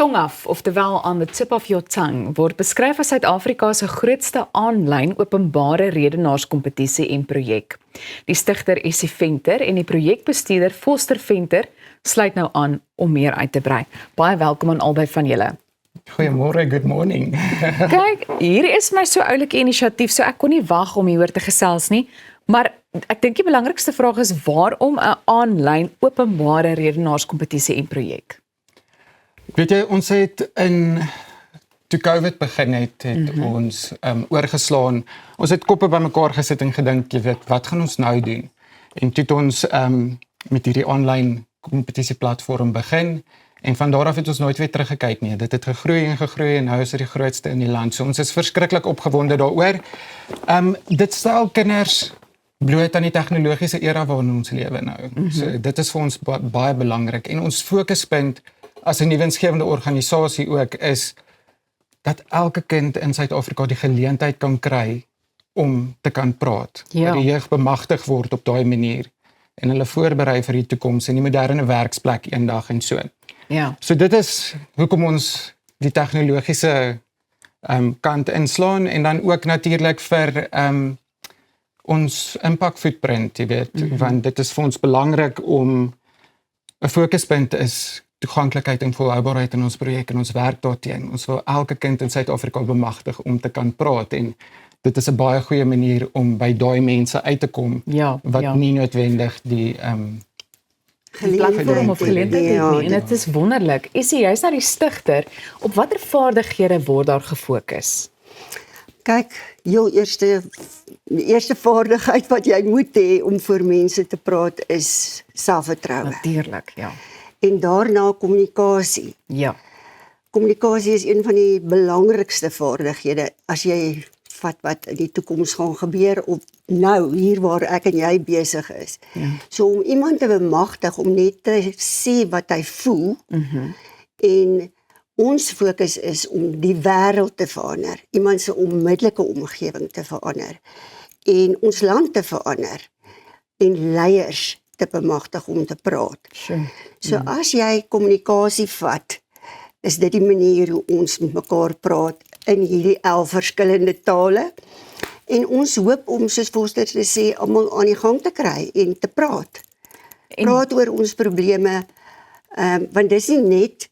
Tong af, oftewel on the tip of your tongue, word beskryf as Suid-Afrika se grootste aanlyn openbare redenaarskompetisie en projek. Die stigter Essie Venter en die projekbestuurder Foster Venter sluit nou aan om meer uit te brei. Baie welkom aan albei van julle. Goeiemôre, good morning. Kyk, hier is my so oulike inisiatief, so ek kon nie wag om hieroor te gesels nie, maar ek dink die belangrikste vraag is waarom 'n aanlyn openbare redenaarskompetisie en projek? Weet jy, ons het toe COVID begin het ons oorgeslaan. Ons het koppe bymekaar gesit en gedink, jy weet, wat gaan ons nou doen? En toe het ons met hierdie aanlyn kompetisieplatform begin en van daar af het ons nooit weer teruggekyk nie. Dit het gegroei en nou is dit die grootste in die land. So ons is verskriklik opgewonde daaroor. Dit stel kinders bloot aan die tegnologiese era waarin ons lewe nou. So dit is vir ons baie belangrik en ons fokuspunt as 'n nuwensgewende organisasie ook is dat elke kind in Suid-Afrika die geleentheid kan kry om te kan praat. Ja. Dat die jeug bemagtig word op daai manier en hulle voorberei vir die toekoms en die moderne werksplek eendag en so. Ja. So dit is hoekom ons die tegnologiese kant inslaan en dan ook natuurlik vir ons impact footprint, jy weet, want dit is vir ons belangrik om 'n fokuspunt is toeganklikheid en volhoubaarheid in ons projek en ons werk daarteen. Ons wil elke kind in Suid-Afrika bemagtig om te kan praat en dit is 'n baie goeie manier om by daai mense uit te kom wat nie noodwendig die platform of geleentheid het nie. En dit is wonderlik. Essie, jy's nou die stigter. Op watter vaardighede word daar gefokus? Kyk, die eerste vaardigheid wat jy moet hê om voor mense te praat is selfvertroue. Natuurlik, ja. En daarna kommunikasie. Ja. Kommunikasie is een van die belangrikste vaardighede as jy vat wat in die toekoms gaan gebeur of nou hier waar ek en jy besig is. Ja. So om iemand te bemagtig om net te sê wat hy voel en ons fokus is om die wêreld te verander, iemand se onmiddellike omgewing te verander en ons land te verander en leiers te bemagtig om te praat. Sure. So as jy kommunikasie vat, is dit die manier hoe ons met mekaar praat in hierdie 11 verskillende tale. En ons hoop om, soos Foster te sê, almal aan die gang te kry en te praat. Praat oor ons probleme, want dis nie net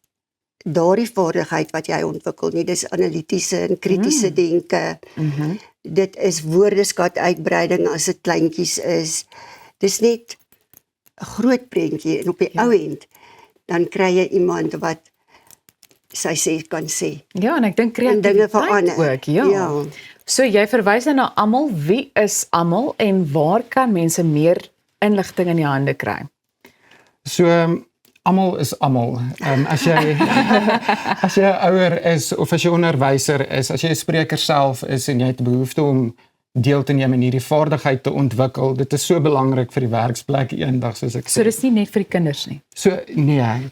daardie vaardigheid wat jy ontwikkel nie, dis analitiese en kritiese denke. Dit is woordeskat uitbreiding as dit kleintjies is. Dis net 'n groot prentjie en op die ou end dan kry jy iemand wat sy sê kan sê. Ja, en ek dink dinge kreatiwiteit verander. ook, ja. So jy verwys nou na almal, wie is almal en waar kan mense meer inligting in die hande kry? So almal is almal. As jy as jy 'n ouer is of as jy 'n onderwyser is, as jy 'n spreker self is en jy het behoefte om deel te neem in hierdie vaardigheid te ontwikkel, dit is so belangrik vir die werksplek eendag soos ek sê. So dis nie net vir die kinders nie. So nee,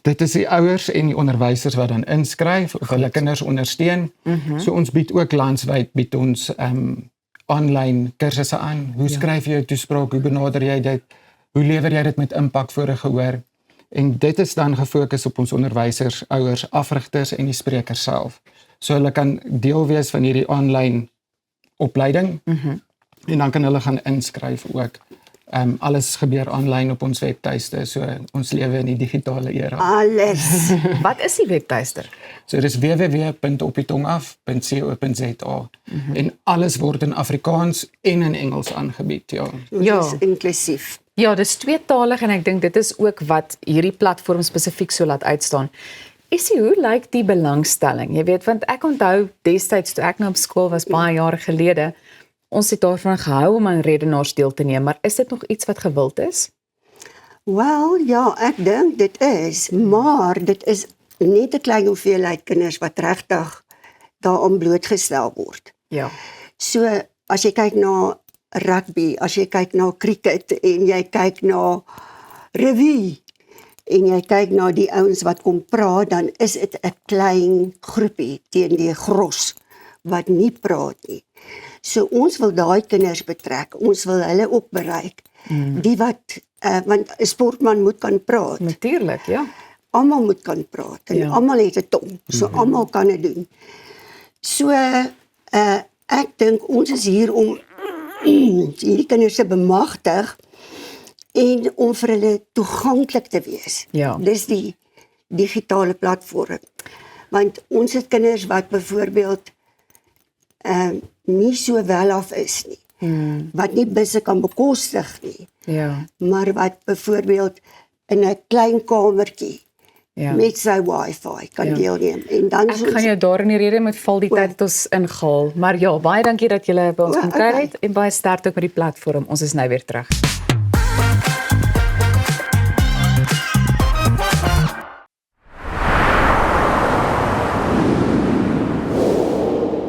dit is die ouers en die onderwysers wat dan inskryf of hulle kinders ondersteun. So ons bied ook landwyd ons aanlyn kursusse aan. Hoe skryf jy 'n toespraak? Hoe benader jy dit? Hoe lewer jy dit met impak voor 'n gehoor? En dit is dan gefokus op ons onderwysers, ouers, afrigters en die sprekers self. So hulle kan deel wees van hierdie aanlyn opleiding en dan kan hulle gaan inskryf ook. Alles gebeur aanlyn op ons webtuiste, so ons lewe in die digitale era. Alles. Wat is die webtuiste? So dis www.opdietongaf.co.za en alles word in Afrikaans en in Engels aangebied, ja. Ja. Dit is inklusief. Ja, dis tweetalig en ek dink dit is ook wat hierdie platform spesifiek so laat uitstaan. Essie, hoe lyk die belangstelling? Jy weet, want ek onthou destyds toe ek nou op skool was baie jare gelede, ons het daarvan gehou om aan redenaars deel te neem, maar is dit nog iets wat gewild is? Wel, ja, ek dink dit is, maar dit is net 'n klein hoeveelheid kinders wat regtig daaraan blootgestel word. Ja. So, as jy kyk na rugby, as jy kyk na cricket en jy kyk na revue en jy kyk na die ouens wat kom praat, dan is dit 'n klein groepie teen die gros wat nie praat nie. So ons wil daai kinders betrek, ons wil hulle ook bereik. Die wat want 'n sportman moet kan praat. Natuurlik, ja. almal moet kan praat en Ja. almal het 'n tong, so almal kan dit doen. So ek dink ons is hier om hierdie kinders te bemagtig en om vir hulle toeganklik te wees. Ja. Dis die digitale platform. Want ons het kinders wat byvoorbeeld nie so wel af is nie. Wat nie busse kan bekostig nie, Ja. maar wat byvoorbeeld in 'n klein kamertjie Ja. met sy wifi kan deelneem. En dan Ek gaan jou daar in die rede met val die tyd het ons ingehaal. Maar ja, baie dankie dat julle by ons kom kuier het en baie sterkte ook met die platform. Ons is nou weer terug.